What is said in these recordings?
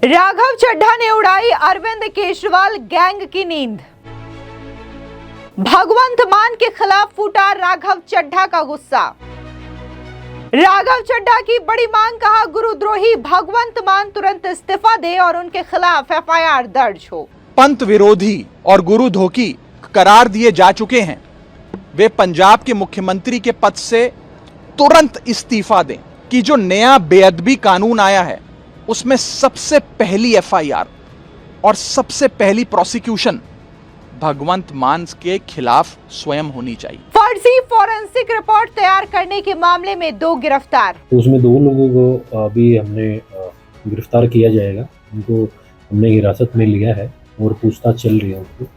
राघव चड्ढा ने उड़ाई अरविंद केजरीवाल गैंग की नींद। भगवंत मान के खिलाफ फूटा राघव चड्ढा का गुस्सा। राघव चड्ढा की बड़ी मांग, कहा गुरुद्रोही भगवंत मान तुरंत इस्तीफा दे और उनके खिलाफ एफआईआर दर्ज हो। पंथ विरोधी और गुरुद्रोही करार दिए जा चुके हैं, वे पंजाब के मुख्यमंत्री के पद से तुरंत इस्तीफा दें कि जो नया बेअदबी कानून आया है उसमें सबसे पहली एफआईआर और सबसे पहली प्रोसिक्यूशन भगवंत मान के खिलाफ स्वयं होनी चाहिए। फर्जी फॉरेंसिक रिपोर्ट तैयार करने के मामले में 2 गिरफ्तार। तो उसमें 2 लोगों को अभी हमने गिरफ्तार किया जाएगा। उनको हमने हिरासत में लिया है और पूछताछ चल रही है, उनको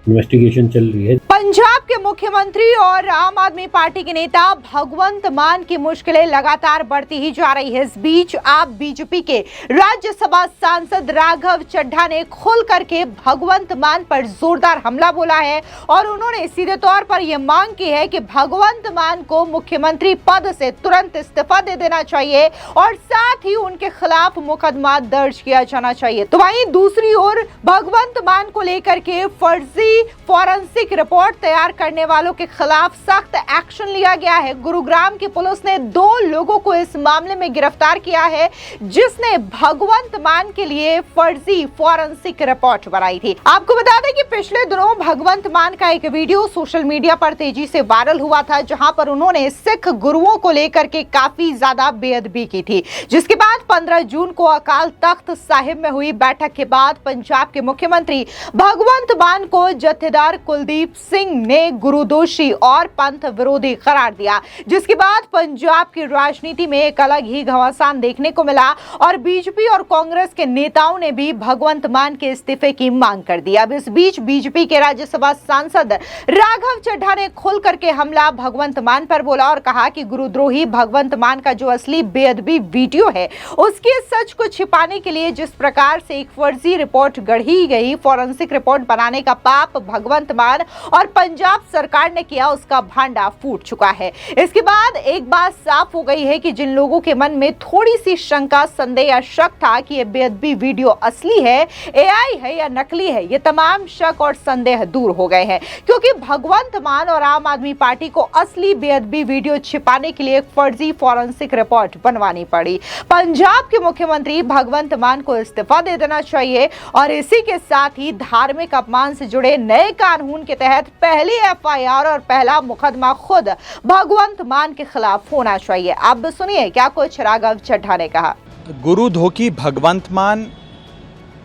इन्वेस्टिगेशन चल रही है। पंजाब के मुख्यमंत्री और आम आदमी पार्टी के नेता भगवंत मान की मुश्किलें लगातार बढ़ती ही जा रही है। इस बीच आप बीजेपी के राज्यसभा सांसद राघव चड्ढा ने खुल करके भगवंत मान पर जोरदार हमला बोला है और उन्होंने सीधे तौर पर यह मांग की है कि भगवंत मान को मुख्यमंत्री पद से तुरंत इस्तीफा दे देना चाहिए और साथ ही उनके खिलाफ मुकदमा दर्ज किया जाना चाहिए। तो वहीं दूसरी ओर भगवंत मान को लेकर के फर्जी फॉरेंसिक रिपोर्ट तैयार करने वालों के खिलाफ सख्त एक्शन लिया गया है। गुरुग्राम की पुलिस ने 2 लोगों को इस मामले में गिरफ्तार किया है, जिसने भगवंत मान के लिए फर्जी फॉरेंसिक रिपोर्ट बनाई थी। आपको बता दें कि पिछले दिनों भगवंत मान का एक वीडियो सोशल मीडिया पर तेजी से वायरल हुआ था, जहां पर उन्होंने सिख गुरुओं को लेकर के काफी ज्यादा बेअदबी की थी, जिसके बाद 15 जून को अकाल तख्त साहिब में हुई बैठक के बाद पंजाब के मुख्यमंत्री भगवंत मान को जत्थेदार कुलदीप सिंह ने गुरुदोषी और पंथ विरोधी करार दिया, जिसके बाद पंजाब की राजनीति में एक अलग ही घमासान देखने को मिला और बीजेपी और कांग्रेस के नेताओं ने भी भगवंत मान के इस्तीफे की मांग कर दी। अब इस बीच बीजेपी के राज्यसभा सांसद राघव चड्ढा ने खुल करके हमला भगवंत मान पर बोला और कहा कि गुरुद्रोही भगवंत मान का जो असली बेअदबी वीडियो है, उसके सच को छिपाने के लिए जिस प्रकार से एक फर्जी रिपोर्ट गढ़ी गई, फॉरेंसिक रिपोर्ट बनाने का पाप भगवंत मान और पंजाब सरकार ने किया, उसका भांडा फूट चुका है। इसके बाद एक बात साफ हो गई है कि जिन लोगों के मन में थोड़ी सी शंका, संदेह या शक था कि यह बेअदबी वीडियो असली है, एआई है या नकली है, ये तमाम शक और संदेह दूर हो गए हैं, क्योंकि भगवंत मान और आम आदमी पार्टी को असली बेअदबी वीडियो छिपाने के लिए एक फर्जी फॉरेंसिक रिपोर्ट बनवानी पड़ी। पंजाब के मुख्यमंत्री भगवंत मान को इस्तीफा दे देना चाहिए और इसी के साथ ही धार्मिक अपमान से जुड़े नए कानून के तहत पहली एफआईआर और पहला मुकदमा खुद भगवंत मान के खिलाफ होना चाहिए। अब सुनिए क्या कुछ राघव चड्ढा ने कहा। गुरुद्रोही भगवंत मान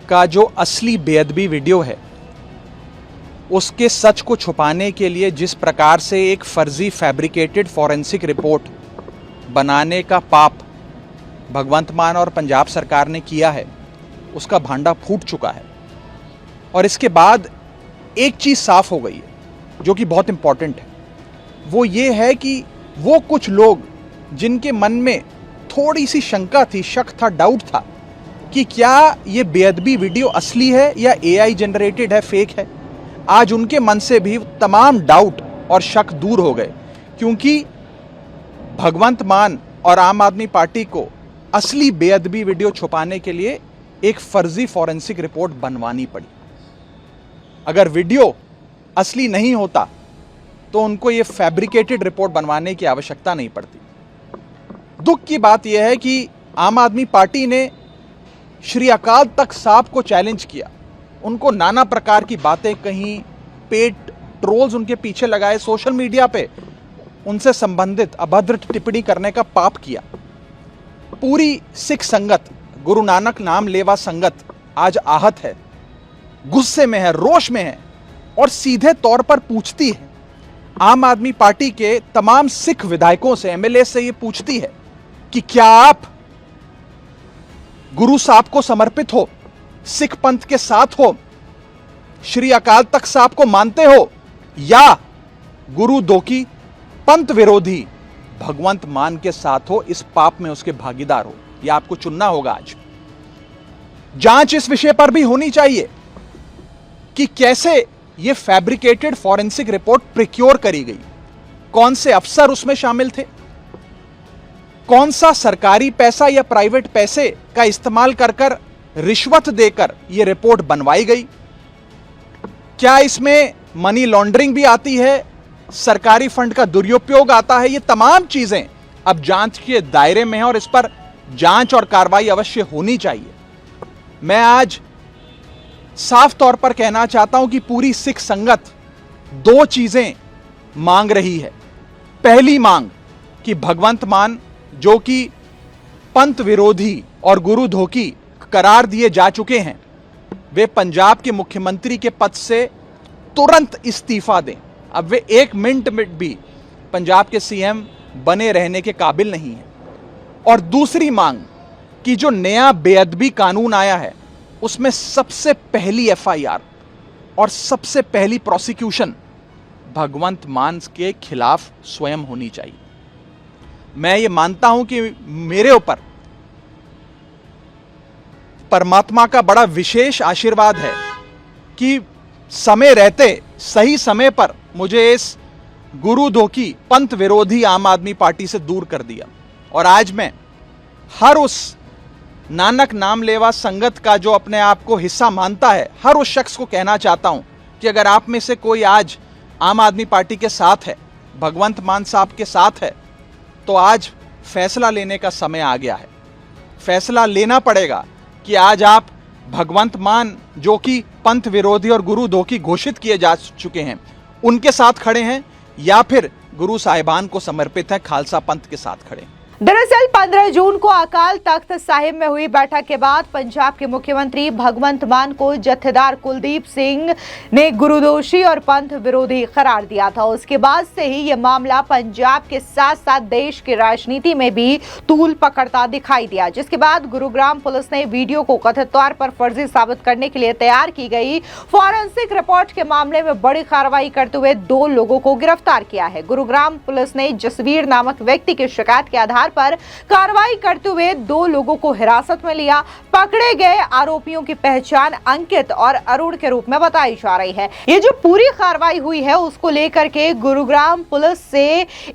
का जो असली बेअदबी वीडियो है, उसके सच को छुपाने के लिए जिस प्रकार से एक फर्जी फैब्रिकेटेड फॉरेंसिक रिपोर्ट बनाने का पाप भगवंत मान और पंजाब सरकार ने किया है, उसका भांडा फूट चुका है। और इसके बाद एक चीज साफ हो गई है जो कि बहुत इंपॉर्टेंट है, वो ये है कि वो कुछ लोग जिनके मन में थोड़ी सी शंका थी, शक था, डाउट था कि क्या ये बेअदबी वीडियो असली है या एआई जनरेटेड है, फेक है, आज उनके मन से भी तमाम डाउट और शक दूर हो गए, क्योंकि भगवंत मान और आम आदमी पार्टी को असली बेअदबी वीडियो छुपाने के लिए एक फर्जी फॉरेंसिक रिपोर्ट बनवानी पड़ी। अगर वीडियो असली नहीं होता तो उनको ये फैब्रिकेटेड रिपोर्ट बनवाने की आवश्यकता नहीं पड़ती। दुख की बात यह है कि आम आदमी पार्टी ने श्री अकाल तख्त साहब को चैलेंज किया, उनको नाना प्रकार की बातें कहीं, पेड ट्रोल्स उनके पीछे लगाए, सोशल मीडिया पे उनसे संबंधित अभद्र टिप्पणी करने का पाप किया। पूरी सिख संगत, गुरु नानक नाम लेवा संगत आज आहत है, गुस्से में है, रोष में है और सीधे तौर पर पूछती है, आम आदमी पार्टी के तमाम सिख विधायकों से, एमएलए से ये पूछती है कि क्या आप गुरु साहब को समर्पित हो, सिख पंथ के साथ हो, श्री अकाल तख्त साहब को मानते हो, या गुरुद्रोही पंथ विरोधी भगवंत मान के साथ हो, इस पाप में उसके भागीदार हो। यह आपको चुनना होगा। आज जांच इस विषय पर भी होनी चाहिए कि कैसे यह फैब्रिकेटेड फॉरेंसिक रिपोर्ट प्रिक्योर करी गई, कौन से अफसर उसमें शामिल थे, कौन सा सरकारी पैसा या प्राइवेट पैसे का इस्तेमाल कर रिश्वत देकर यह रिपोर्ट बनवाई गई? क्या इसमें मनी लॉन्ड्रिंग भी आती है, सरकारी फंड का दुरुपयोग आता है? ये तमाम चीजें अब जांच के दायरे में हैं और इस पर जांच और कार्रवाई अवश्य होनी चाहिए। मैं आज साफ तौर पर कहना चाहता हूं कि पूरी सिख संगत दो चीजें मांग रही है। पहली मांग कि भगवंत मान, जो कि पंथ विरोधी और गुरुधोखी करार दिए जा चुके हैं, वे पंजाब के मुख्यमंत्री के पद से तुरंत इस्तीफा दें। अब वे एक मिनट में भी पंजाब के सीएम बने रहने के काबिल नहीं हैं। और दूसरी मांग कि जो नया बेअदबी कानून आया है उसमें सबसे पहली एफआईआर और सबसे पहली प्रोसिक्यूशन भगवंत मान के खिलाफ स्वयं होनी चाहिए। मैं ये मानता हूं कि मेरे ऊपर परमात्मा का बड़ा विशेष आशीर्वाद है कि समय रहते सही समय पर मुझे इस गुरुधोखी पंथ विरोधी आम आदमी पार्टी से दूर कर दिया। और आज मैं हर उस नानक नाम लेवा संगत का जो अपने आप को हिस्सा मानता है, हर उस शख्स को कहना चाहता हूं कि अगर आप में से कोई आज आम आदमी पार्टी के साथ है, भगवंत मान साहब के साथ है, तो आज फैसला लेने का समय आ गया है। फैसला लेना पड़ेगा कि आज आप भगवंत मान, जो कि पंथ विरोधी और गुरुधोखी घोषित किए जा चुके हैं, उनके साथ खड़े हैं या फिर गुरु साहिबान को समर्पित है खालसा पंथ के साथ खड़े हैं। दरअसल 15 जून को अकाल तख्त साहिब में हुई बैठक के बाद पंजाब के मुख्यमंत्री भगवंत मान को जत्थेदार कुलदीप सिंह ने गुरुदोषी और पंथ विरोधी करार दिया था। उसके बाद से ही यह मामला पंजाब के साथ साथ देश की राजनीति में भी तूल पकड़ता दिखाई दिया, जिसके बाद गुरुग्राम पुलिस ने वीडियो को कथित तौर पर फर्जी साबित करने के लिए तैयार की गई फॉरेंसिक रिपोर्ट के मामले में बड़ी कार्रवाई करते हुए 2 लोगों को गिरफ्तार किया है। गुरुग्राम पुलिस ने जसवीर नामक व्यक्ति की शिकायत के आधार पर कार्रवाई करते हुए 2 लोगों को हिरासत में लिया। पकड़े गए आरोपियों की पहचान अंकित और अरुण के रूप में बताई जा रही है। ये जो पूरी कार्रवाई हुई है उसको लेकर के गुरुग्राम पुलिस से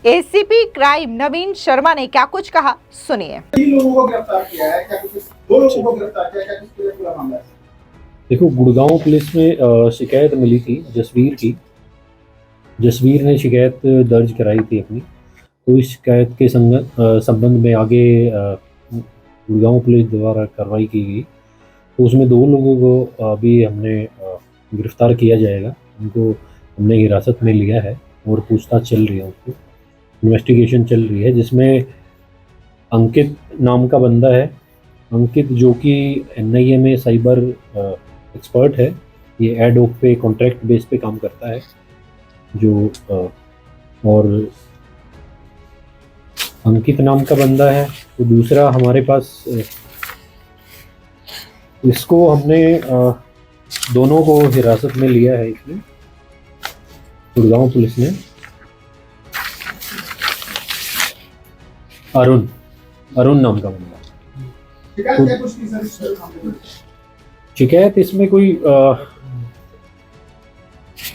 एसीपी क्राइम नवीन शर्मा ने क्या कुछ कहा, सुनिए। 3 लोगों को गिरफ्तार किया है, क्या कुछ 2 लोगों को गिरफ्तार किया है, क्या कुछ पूरा मामला है? देखो, गुड़गांव पुलिस में शिकायत मिली थी जसवीर की। जसवीर ने शिकायत दर्ज कराई थी अपनी, तो इस शिकायत के संबंध में आगे गुड़गांव पुलिस द्वारा कार्रवाई की गई। तो उसमें 2 लोगों को अभी हमने गिरफ्तार किया जाएगा। उनको हमने हिरासत में लिया है और पूछताछ चल रही है, उसको इन्वेस्टिगेशन चल रही है, जिसमें अंकित नाम का बंदा है। अंकित जो कि एनआईए में साइबर एक्सपर्ट है, ये एड होक पे कॉन्ट्रैक्ट बेस पे काम करता है जो और अंकित नाम का बंदा है। तो दूसरा हमारे पास इसको हमने दोनों को हिरासत में लिया है इसमें गुड़गांव पुलिस ने। अरुण नाम का बंदा। शिकायत इसमें कोई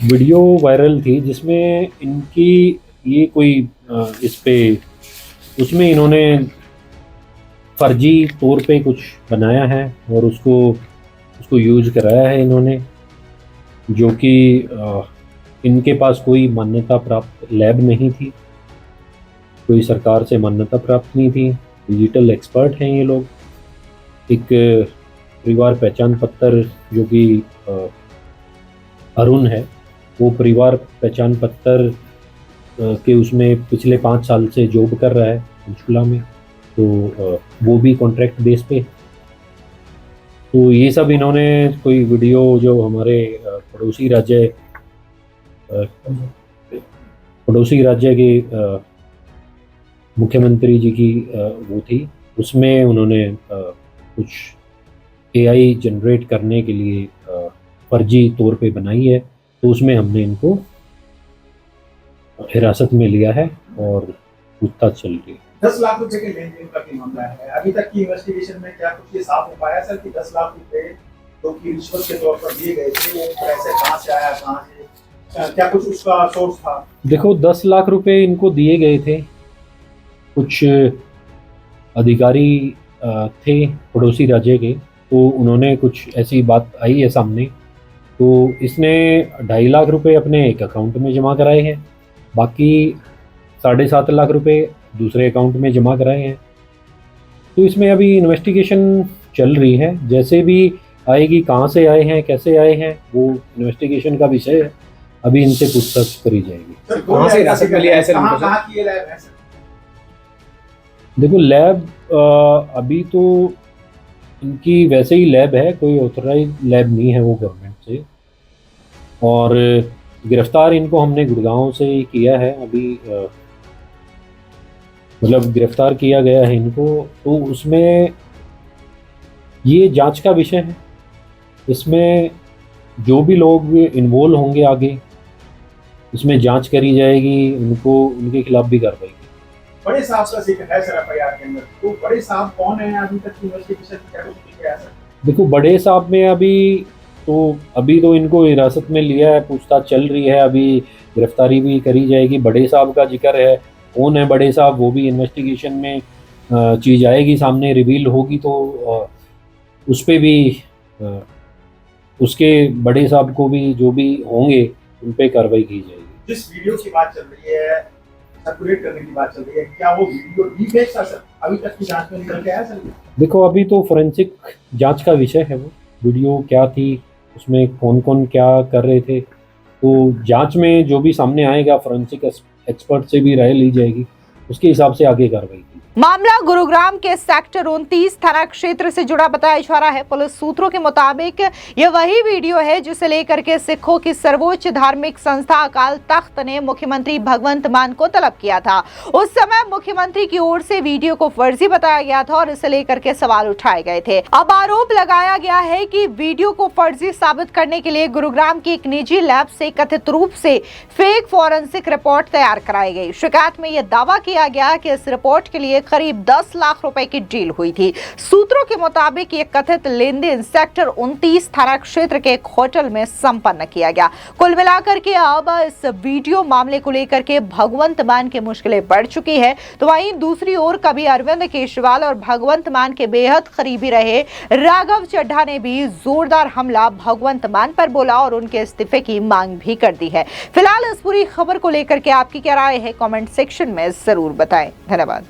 वीडियो वायरल थी जिसमें इनकी ये कोई इस पे उसमें इन्होंने फर्जी तौर पे कुछ बनाया है और उसको यूज कराया है इन्होंने, जो कि इनके पास कोई मान्यता प्राप्त लैब नहीं थी, कोई सरकार से मान्यता प्राप्त नहीं थी। डिजिटल एक्सपर्ट हैं ये लोग। एक परिवार पहचान पत्र जो कि अरुण है, वो परिवार पहचान पत्र के उसमें पिछले 5 साल से जॉब कर रहा है पंचकुला में, तो वो भी कॉन्ट्रैक्ट बेस पे। तो ये सब इन्होंने कोई वीडियो जो हमारे पड़ोसी राज्य के मुख्यमंत्री जी की वो थी, उसमें उन्होंने कुछ एआई जनरेट करने के लिए फर्जी तौर पे बनाई है। तो उसमें हमने इनको हिरासत में लिया है और पूछताछ चल रही है। 10 लाख रुपए के लेन देन का मामला है। अभी तक की इन्वेस्टिगेशन में क्या कुछ ये साफ हो पाया सर कि 10 लाख रुपए जो कि रिश्वत के तौर पर दिए गए थे, वो पैसे कहां से आया, कहां से, क्या कुछ उसका सोर्स था? देखो, 10 लाख रुपए इनको दिए गए थे। कुछ अधिकारी थे पड़ोसी राज्य के, तो उन्होंने कुछ ऐसी बात आई है सामने, तो इसने 2.5 लाख रुपए अपने एक अकाउंट में जमा कराए हैं, बाकी 7.5 लाख रुपए दूसरे अकाउंट में जमा कराए हैं। तो इसमें अभी इन्वेस्टिगेशन चल रही है, जैसे भी आएगी, कहाँ से आए हैं, कैसे आए हैं, वो इन्वेस्टिगेशन का विषय है। अभी इनसे पूछताछ करी जाएगी। सर कहाँ से हिरासत में लिया है सर इनको, सर? कहाँ की ये लैब है सर? देखो लैब अभी तो इनकी वैसे ही लैब है, कोई ऑथराइज लैब नहीं है वो गवर्नमेंट से। और गिरफ्तार इनको हमने गुड़गांव से ही किया है अभी, मतलब गिरफ्तार किया गया है इनको। तो उसमें ये जांच का विषय है, इसमें जो भी लोग इन्वॉल्व होंगे आगे इसमें जांच करी जाएगी, उनके खिलाफ भी कार्रवाई की। बड़े साहब का जिक्र है सर एफआईआर के अंदर, तो बड़े साहब कौन है अभी तक की इन्वेस्टिगेशन क्या कुछ किया है सर? देखो बड़े साहब में अभी तो इनको हिरासत में लिया है, पूछताछ चल रही है, अभी गिरफ्तारी भी करी जाएगी। बड़े साहब का जिक्र है, कौन है बड़े साहब, वो भी इन्वेस्टिगेशन में चीज़ आएगी सामने, रिवील होगी तो उस पर भी उसके बड़े साहब को भी जो भी होंगे उन पर कार्रवाई की जाएगी। जिस वीडियो की बात चल रही है, सर्कुलेट करने की बात चल रही है, क्या वो वीडियो डीफेक था सर? अभी तक की जांच में निकल के आया सर? देखो अभी तो फोरेंसिक जांच का विषय है, वो वीडियो क्या थी, उसमें कौन कौन क्या कर रहे थे, तो जांच में जो भी सामने आएगा फोरेंसिक एक्सपर्ट से भी राय ली जाएगी, उसके हिसाब से आगे कार्रवाई की। मामला गुरुग्राम के सेक्टर 29 थाना क्षेत्र से जुड़ा बताया जा रहा है। पुलिस सूत्रों के मुताबिक यह वही वीडियो है जिसे लेकर के सिखों की सर्वोच्च धार्मिक संस्था अकाल तख्त ने मुख्यमंत्री भगवंत मान को तलब किया था। उस समय मुख्यमंत्री की ओर से वीडियो को फर्जी बताया गया था और इसे लेकर के सवाल उठाए गए थे। अब आरोप लगाया गया है कि वीडियो को फर्जी साबित करने के लिए गुरुग्राम की एक निजी लैब से कथित रूप से फेक फॉरेंसिक रिपोर्ट तैयार कराई गई। शिकायत में यह दावा किया गया कि इस रिपोर्ट के लिए करीब 10 लाख रुपए की डील हुई थी। सूत्रों के मुताबिक ये कथित लेन देन सेक्टर 29 थाना क्षेत्र के एक होटल में संपन्न किया गया। कुल मिलाकर के अब इस वीडियो मामले को लेकर के भगवंत मान की मुश्किलें बढ़ चुकी है। तो वहीं दूसरी ओर कभी अरविंद केजरीवाल और भगवंत मान के बेहद करीबी रहे राघव चड्ढा ने भी जोरदार हमला भगवंत मान पर बोला और उनके इस्तीफे की मांग भी कर दी है। फिलहाल इस पूरी खबर को लेकर के आपकी क्या राय है, कमेंट सेक्शन में जरूर बताएं। धन्यवाद।